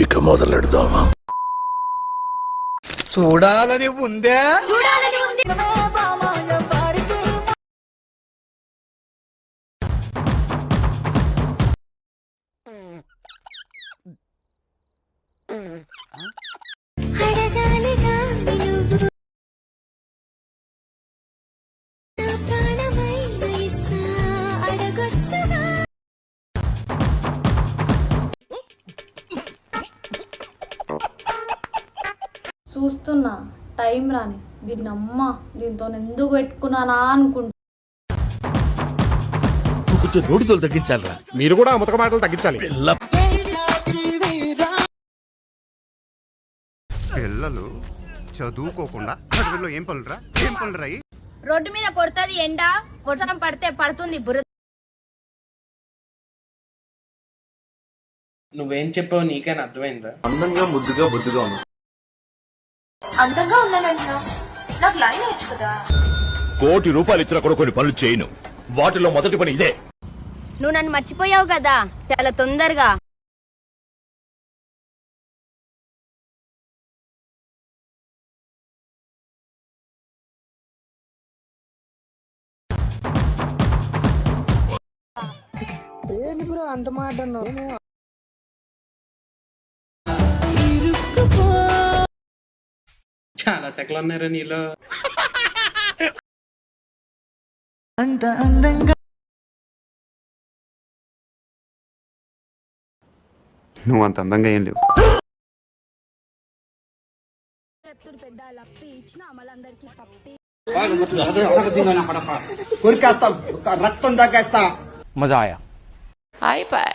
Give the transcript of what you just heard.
ఇక మొదలెడదామా? చూడాలని ఉందే. చూస్తున్నా టైం రాని దీన్ని అమ్మ దీంతో ఎందుకు పెట్టుకున్నానా అనుకుంటా. కొంచెం నోటితో తగ్గించాలరా. మీరు కూడా ముతక మాటలు తగ్గించాలి. పిల్లలు చదువుకోకుండా అడవిలో ఏం పనులురా రోడ్డు మీద కొడుతుంది ఎండ, వర్షం పడితే పడుతుంది బురద. నువ్వేం చెప్పావు నీకైనా అర్థమైందా? అందంగా ముద్దుగా బుద్ధిగా ఉన్నా. అందంగా ఉన్నానంటున్నా, నాకు లైన్ వచ్చు కదా. ₹1,00,000 ఇచ్చినా కూడా కొన్ని పనులు చేయను. వాటిలో మొదటి పని ఇదే. నువ్వు నన్ను మర్చిపోయావు కదా చాలా తొందరగా. ఏంటి బ్రో అంత మాట అన్నావు? చాలా సెకలు ఉన్నారా నీలో? అంత అందంగా నువ్వు అంత అందంగా ఏం లేవు. మజా ఆయా. అయిపోయి